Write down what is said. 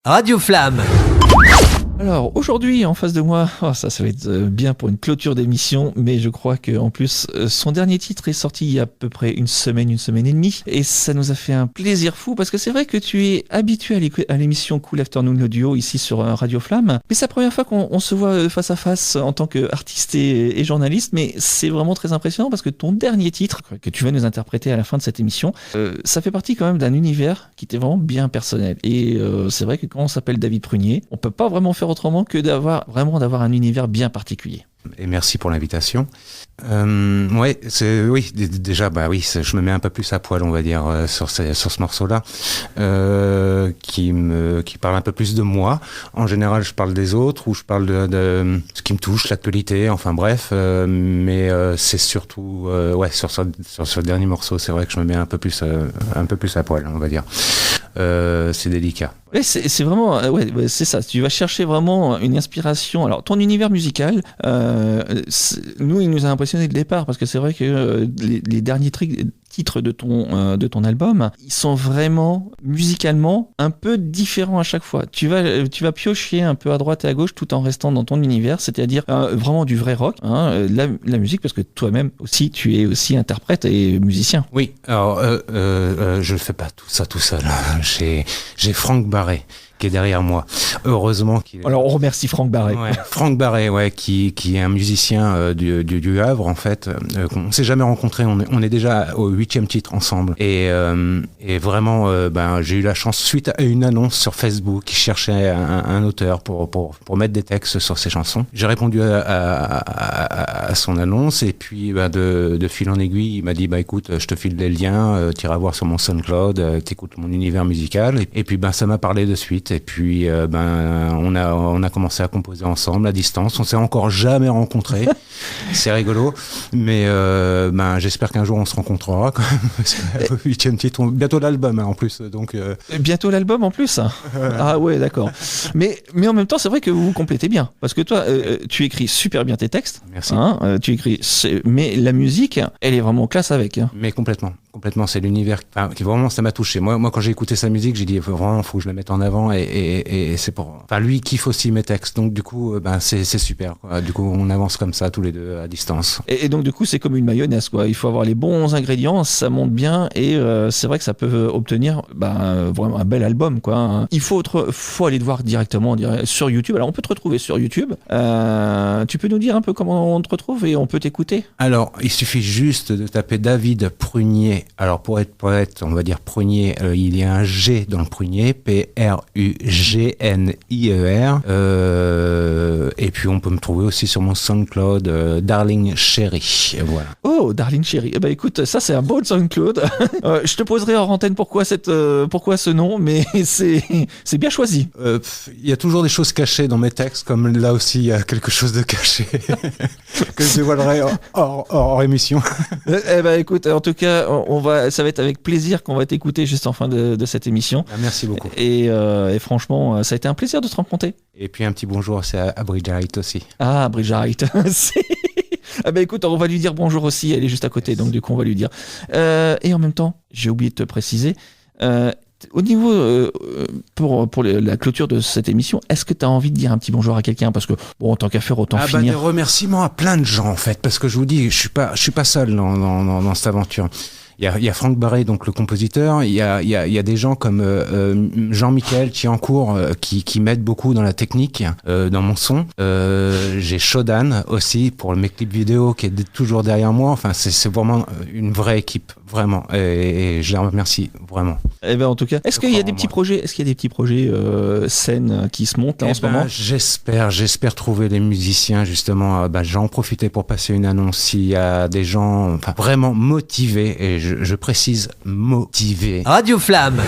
Radio Flamme. Alors aujourd'hui en face de moi, ça va être bien pour une clôture d'émission, mais je crois qu'en plus son dernier titre est sorti il y a à peu près une semaine et demie, et ça nous a fait un plaisir fou parce que c'est vrai que tu es habitué à l'émission Cool Afternoon Audio ici sur Radio Flamme, mais c'est la première fois qu'on se voit face à face en tant qu'artiste et journaliste, mais c'est vraiment très impressionnant parce que ton dernier titre que tu vas nous interpréter à la fin de cette émission, ça fait partie quand même d'un univers qui était vraiment bien personnel, et c'est vrai que quand on s'appelle David Prunier, on peut pas vraiment faire autrement que d'avoir un univers bien particulier. Et merci pour l'invitation. Déjà, je me mets un peu plus à poil, on va dire, sur ce morceau-là, qui parle un peu plus de moi. En général, je parle des autres, ou je parle de ce qui me touche, l'actualité, enfin bref, mais c'est surtout, sur ce dernier morceau, c'est vrai que je me mets un peu plus à poil, on va dire. C'est délicat. Ouais, c'est vraiment, c'est ça. Tu vas chercher vraiment une inspiration. Alors, ton univers musical, nous, il nous a impressionné de départ parce que c'est vrai que les derniers titres de ton album, ils sont vraiment musicalement un peu différents à chaque fois. Tu vas piocher un peu à droite et à gauche tout en restant dans ton univers, c'est-à-dire vraiment du vrai rock, la musique, parce que toi-même aussi, tu es aussi interprète et musicien. Oui, alors je ne fais pas tout ça tout seul. J'ai Franck Barré qui est derrière moi. Heureusement qu'il est... Alors on remercie Franck Barré. Ouais, Franck Barré, qui est un musicien du Havre, en fait. On ne s'est jamais rencontrés, on est déjà au 8e titre ensemble. Et vraiment, j'ai eu la chance, suite à une annonce sur Facebook, qui cherchait un auteur pour mettre des textes sur ses chansons. J'ai répondu à son annonce, et puis de fil en aiguille, il m'a dit, écoute, je te file les liens, tu iras voir sur mon SoundCloud, t'écoutes mon univers musical. Et puis ça m'a parlé de suite. Et puis on a commencé à composer ensemble à distance. On s'est encore jamais rencontrés. C'est rigolo, mais j'espère qu'un jour on se rencontrera quand même. 8e titre, bientôt l'album en plus. Donc bientôt l'album en plus. Ah ouais, d'accord. Mais en même temps, c'est vrai que vous vous complétez bien parce que toi, tu écris super bien tes textes. Merci. Tu écris, mais la musique, elle est vraiment classe avec. Mais complètement, c'est l'univers qui vraiment ça m'a touché. Moi, quand j'ai écouté sa musique, j'ai dit vraiment, faut que je la mette en avant. Et c'est pour. Lui il kiffe aussi mes textes, donc du coup, c'est super, quoi. Du coup, on avance comme ça tous les deux à distance. Et donc du coup, c'est comme une mayonnaise, quoi. Il faut avoir les bons ingrédients, ça monte bien, et c'est vrai que ça peut obtenir vraiment un bel album, quoi. Il faut aller te voir directement sur YouTube. Alors on peut te retrouver sur YouTube. Tu peux nous dire un peu comment on te retrouve et on peut t'écouter? Alors, il suffit juste de taper David Prunier. Alors pour être poète, on va dire Prunier. Il y a un G dans le Prunier, Prugnier. Et puis on peut me trouver aussi sur mon SoundCloud, Darling Chérie. Voilà. Oh, Darling Chérie. Écoute, ça c'est un beau SoundCloud. Je te poserai hors antenne pourquoi ce nom, mais c'est bien choisi. Il y a toujours des choses cachées dans mes textes, comme là aussi il y a quelque chose de caché que je dévoilerai hors émission. Écoute, en tout cas, ça va être avec plaisir qu'on va t'écouter juste en fin de cette émission. Merci beaucoup. Et franchement, ça a été un plaisir de te rencontrer. Et puis un petit bonjour à Bridget aussi. Ah, Bridget. Écoute, on va lui dire bonjour aussi, elle est juste à côté, donc du coup on va lui dire. Et en même temps, j'ai oublié de te préciser, au niveau, pour la clôture de cette émission, est-ce que tu as envie de dire un petit bonjour à quelqu'un? Parce que, tant qu'à faire, autant finir. Des remerciements à plein de gens, en fait, parce que je vous dis, je suis pas seul dans cette aventure. Il y a Franck Barré, donc le compositeur. Il y a des gens comme Jean-Michel Thiancourt qui m'aident beaucoup dans la technique, dans mon son. J'ai Shodan aussi pour mes clips vidéo qui est toujours derrière moi. Enfin, c'est vraiment une vraie équipe, vraiment. Et je les remercie vraiment. En tout cas, est-ce qu'il y a des petits projets scènes qui se montent là, en ce moment? J'espère trouver des musiciens justement. J'en profiter pour passer une annonce. S'il y a des gens vraiment motivés, et je précise motivés. Radio Flamme.